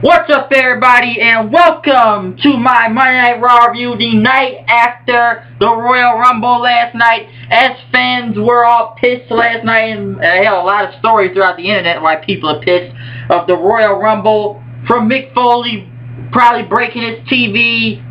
What's up, everybody, and welcome to my Monday Night Raw review, the night after the Royal Rumble last night. As fans were all pissed last night, and hell, a lot of stories throughout the internet why people are pissed of the Royal Rumble, from Mick Foley probably breaking his TV,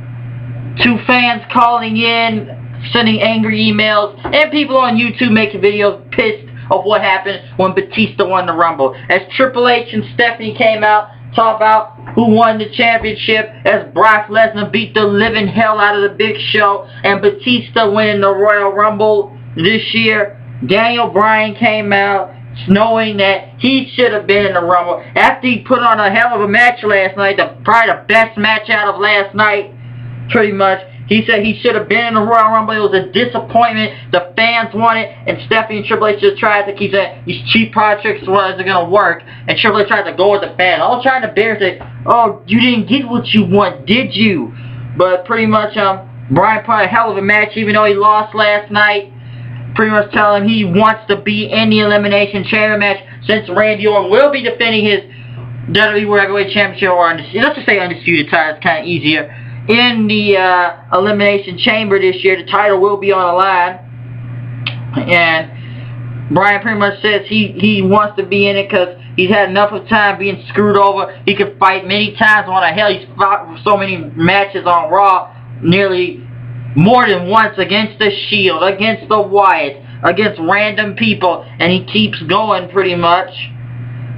to fans calling in, sending angry emails, and people on YouTube making videos pissed of what happened when Batista won the Rumble. As Triple H and Stephanie came out, talk about who won the championship, as Brock Lesnar beat the living hell out of the Big Show, and Batista winning the Royal Rumble this year. Bryan came out knowing that he should have been in the Rumble after he put on a hell of a match last night, probably the best match out of last night, pretty much. He said he should have been in the Royal Rumble. It was a disappointment. The fans wanted, and Stephanie and Triple H just tried to keep saying these cheap projects wasn't going to work. And Triple H tried to go with the fans. All trying to bear say, oh, you didn't get what you want, did you? But pretty much, Bryan put a hell of a match, even though he lost last night. Pretty much telling him he wants to be in the Elimination Chamber match, since Randy Orton will be defending his WWE World Heavyweight Championship, or let's just say Undisputed title. It's kind of easier. In the Elimination Chamber this year, the title will be on the line. And Bryan pretty much says he wants to be in it because he's had enough of time being screwed over. He could fight many times on a hell. He's fought so many matches on Raw, nearly more than once, against the Shield, against the Wyatt, against random people, and he keeps going pretty much.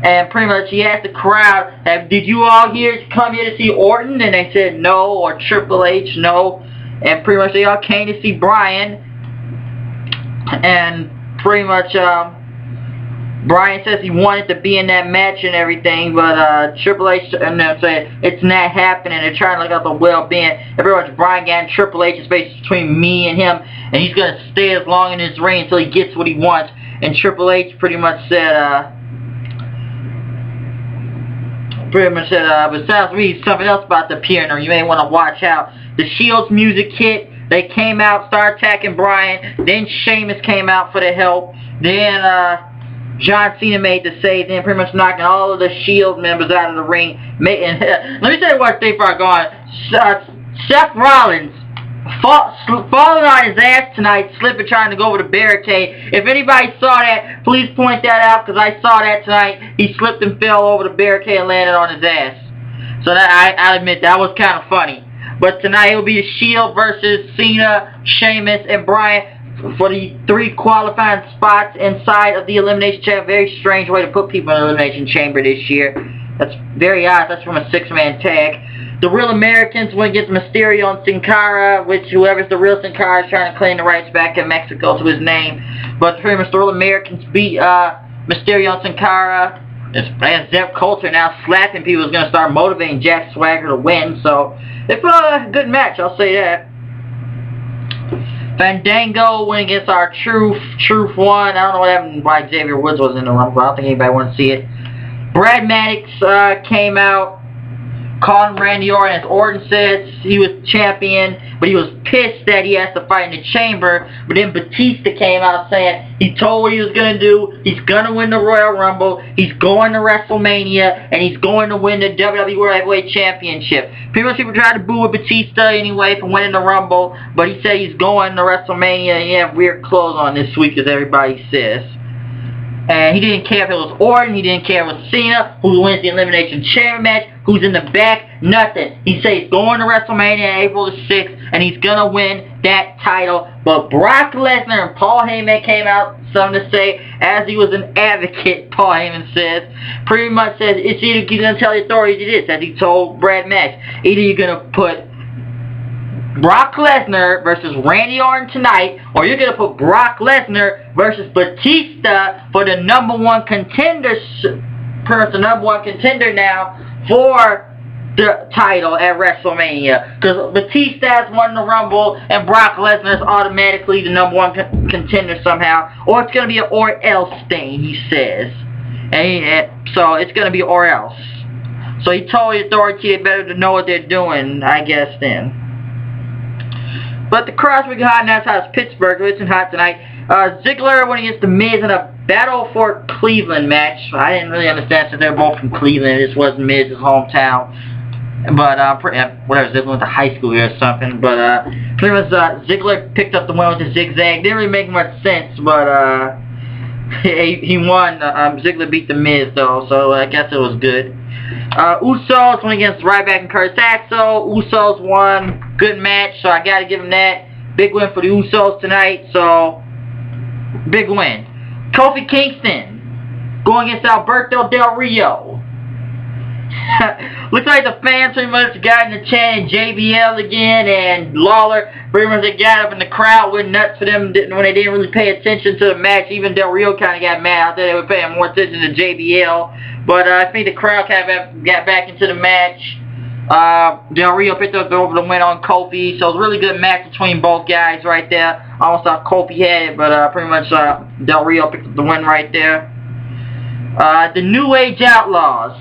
And pretty much he asked the crowd, did you all come here to see Orton? And they said no, or Triple H, no. And pretty much they all came to see Bryan. And pretty much Bryan says he wanted to be in that match and everything, but Triple H and them said it's not happening. They're trying to look out the well-being. Pretty much Bryan got in Triple H's space between me and him, and he's going to stay as long in his ring until he gets what he wants. And Triple H pretty much said, but sounds to me something else about the piano. You may want to watch out. The Shield's music hit. They came out, started attacking Bryan. Then Sheamus came out for the help. Then John Cena made the save. Then pretty much knocking all of the Shield members out of the ring. Let me tell you what they far gone. Seth Rollins falling on his ass tonight, slipping, trying to go over the barricade. If anybody saw that, please point that out, because I saw that tonight. He slipped and fell over the barricade and landed on his ass. So that I admit that was kind of funny. But tonight it will be the Shield versus Cena, Sheamus, and Bryan for the 3 qualifying spots inside of the Elimination Chamber. Very strange way to put people in the Elimination Chamber this year. That's very odd. That's from a 6-man tag. The Real Americans went against Mysterio and Sin Cara, which whoever's the real Sin Cara is trying to claim the rights back in Mexico to his name. But pretty much the Real Americans beat Mysterio and Sin Cara. As Zeb Coulter now slapping people is going to start motivating Jack Swagger to win. So they put on a good match, I'll say that. Fandango went against our Truth one. I don't know what happened, why Xavier Woods wasn't in the Rumble. I don't think anybody wanted to see it. Brad Maddox came out, calling Randy Orton, as Orton says he was champion, but he was pissed that he has to fight in the chamber. But then Batista came out saying he told what he was going to do. He's going to win the Royal Rumble. He's going to WrestleMania, and he's going to win the WWE World Heavyweight Championship. Pretty much people tried to boo with Batista anyway for winning the Rumble, but he said he's going to WrestleMania, and he had weird clothes on this week, as everybody says. And he didn't care if it was Orton, he didn't care if it was Cena, who wins the Elimination Chamber match, who's in the back, nothing. He said he's going to WrestleMania on April the 6th, and he's going to win that title. But Brock Lesnar and Paul Heyman came out, something to say, as he was an advocate, Paul Heyman says. Pretty much says, it's either you're going to tell the authorities it is, as he told Brad Maddox. Either you're going to put Brock Lesnar versus Randy Orton tonight, or you're going to put Brock Lesnar versus Batista for the #1 contender, the #1 contender now for the title at WrestleMania. Because Batista has won the Rumble, and Brock Lesnar is automatically the #1 contender somehow. Or it's going to be an or else thing, he says. So it's going to be or else. So he told the authority they better to know what they're doing, I guess, then. But the crowd's really hot, and that's how it's Pittsburgh. It's hot tonight. Ziggler went against The Miz in a Battle for Cleveland match. I didn't really understand since they're both from Cleveland. This was Miz's hometown. But, whatever, Ziggler went to high school here or something. But, pretty much, Ziggler picked up the win with the zigzag. Didn't really make much sense, but, he won. Ziggler beat The Miz, though, so I guess it was good. Usos went against Ryback and Curtis Axel. Usos won. Good match, so I gotta give him that. Big win for the Usos tonight, so big win. Kofi Kingston going against Alberto Del Rio. Looks like the fans pretty much got in the chant JBL again, and Lawler pretty much they got up in the crowd, went nuts for them when they didn't really pay attention to the match. Even Del Rio kind of got mad. I thought they were paying more attention to JBL, but I think the crowd kind of got back into the match. Del Rio picked up over the win on Kofi, so it was a really good match between both guys right there. I almost thought Kofi had it, but pretty much Del Rio picked up the win right there. The New Age Outlaws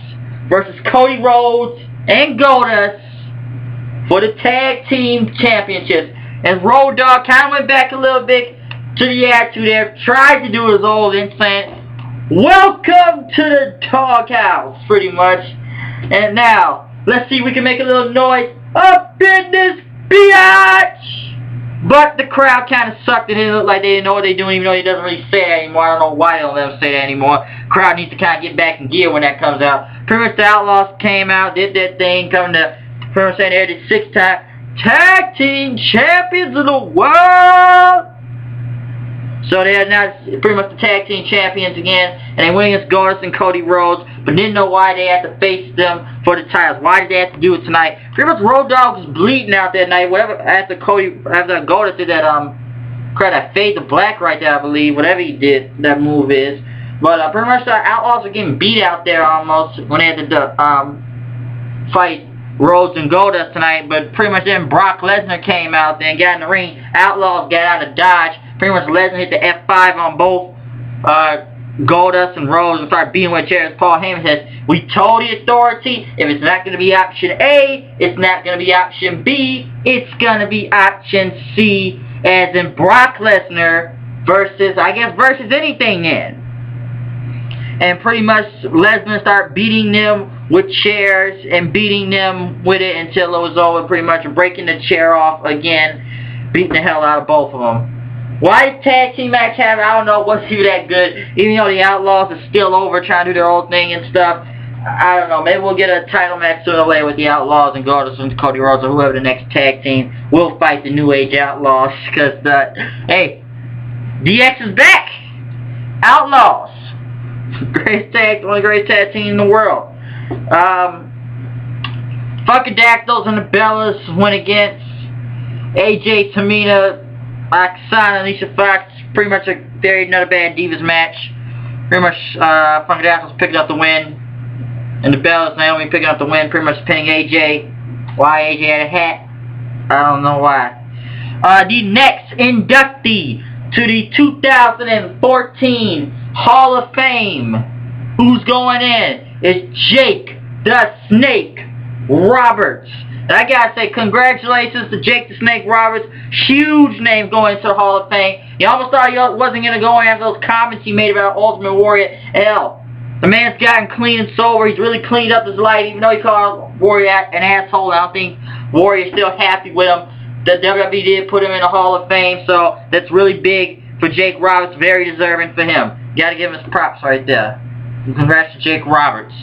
versus Cody Rhodes and Goldust for the Tag Team Championships. And Road Dogg kind of went back a little bit to the attitude there, tried to do his old implant. Welcome to the doghouse, pretty much. And now, let's see if we can make a little noise up in this biatch. But the crowd kind of sucked. It didn't look like they didn't know what they doing, even though he doesn't really say that anymore. I don't know why they don't let him say that anymore. Crowd needs to kind of get back in gear when that comes out. Pretty much the Outlaws came out, did their thing, coming to pretty much saying they're the 6-time Tag Team Champions of the World. So they are now pretty much the Tag Team Champions again, and they went against Goldust and Cody Rhodes, but didn't know why they had to face them for the titles. Why did they have to do it tonight? Pretty much Road Dogg was bleeding out that night. Whatever after Goldust did that fade to black right there, I believe. Whatever he did, that move is. But pretty much the Outlaws were getting beat out there almost when they had to fight Rhodes and Goldust tonight. But pretty much then Brock Lesnar came out there and got in the ring. Outlaws got out of dodge. Pretty much Lesnar hit the F5 on both Goldust and Rhodes and started beating with chairs. Paul Heyman says, "We told the authority, if it's not going to be option A, it's not going to be option B, it's going to be option C," as in Brock Lesnar versus anything then. And pretty much Lesnar started beating them with chairs and beating them with it until it was over, pretty much breaking the chair off again, beating the hell out of both of them. Why the tag team match happened, I don't know, wasn't even that good. Even though the Outlaws are still over trying to do their own thing and stuff. I don't know, maybe we'll get a title match sooner or later with the Outlaws and Goldust and Cody Rhodes or whoever the next tag team will fight the New Age Outlaws. Because, hey, DX is back! Outlaws! One of the greatest tag team in the world. Funkadactyls and the Bellas went against AJ, Tamina, Oksana, Alicia Fox. Pretty much another bad Divas match. Pretty much Funkadactyls picking up the win. And the Bellas, Naomi picking up the win, pretty much pinning AJ. Why AJ had a hat? I don't know why. The next inductee to the 2014 Hall of Fame. Who's going in? Is Jake the Snake Roberts. And I gotta say, congratulations to Jake the Snake Roberts. Huge name going into the Hall of Fame. You almost thought he wasn't gonna go in after those comments he made about Ultimate Warrior. Hell, the man's gotten clean and sober. He's really cleaned up his life, even though he called Warrior an asshole. I don't think Warrior's still happy with him. The WWE did put him in the Hall of Fame, so that's really big for Jake Roberts. Very deserving for him. Gotta give him his props right there. And congrats to Jake Roberts.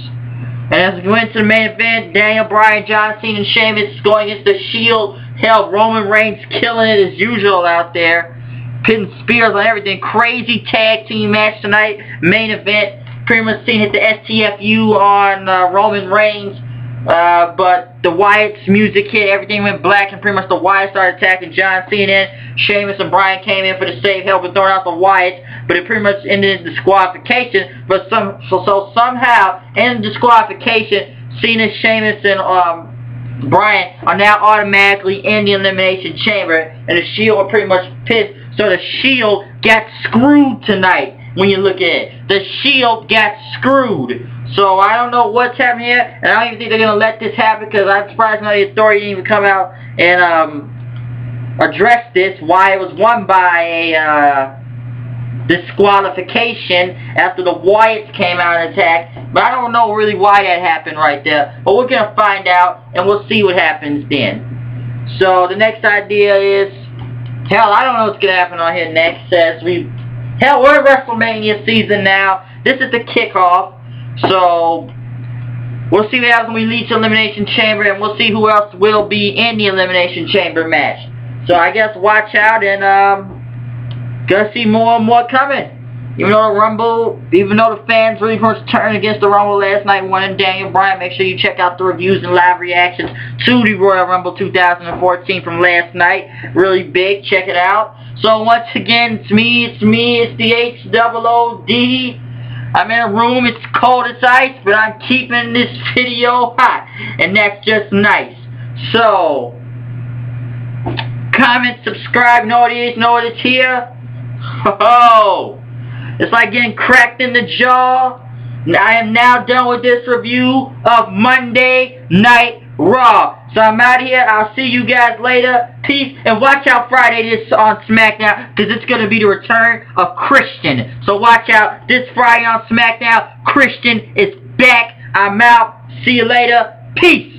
And as we go into the main event, Daniel Bryan, John Cena, and Sheamus going against the Shield. Hell, Roman Reigns killing it as usual out there. Pitting spears on everything. Crazy tag team match tonight. Main event. Pretty much Cena hit the STFU on Roman Reigns. But the Wyatt's music hit. Everything went black, and pretty much the Wyatt started attacking John Cena. Sheamus and Bryan came in for the save, helping throwing out the Wyatt. But it pretty much ended in disqualification. But somehow, in disqualification, Cena, Sheamus, and Bryan are now automatically in the Elimination Chamber. And the Shield are pretty much pissed. So the Shield got screwed tonight. When you look at it, the Shield got screwed. So I don't know what's happening here, and I don't even think they're gonna let this happen, because I'm surprised none of the authority didn't even come out and address this. Why it was won by disqualification after the Wyatts came out and attacked. But I don't know really why that happened right there. But we're going to find out, and we'll see what happens then. So the next idea is, hell, I don't know what's going to happen on here next. Hell, we're in WrestleMania season now. This is the kickoff. So we'll see what happens when we reach Elimination Chamber, and we'll see who else will be in the Elimination Chamber match. So I guess watch out, and gonna see more and more coming. Even though the fans really much turned against the Rumble last night, winning Daniel Bryan, make sure you check out the reviews and live reactions to the Royal Rumble 2014 from last night. Really big, check it out. So once again, it's the HOOD. I'm in a room, it's cold as ice, but I'm keeping this video hot, and that's just nice. So, comment, subscribe, know what it is, know what it's here. Oh, it's like getting cracked in the jaw. I am now done with this review of Monday Night Raw. So I'm out of here. I'll see you guys later. Peace. And watch out Friday this on SmackDown, because it's going to be the return of Christian. So watch out. This Friday on SmackDown, Christian is back. I'm out. See you later. Peace.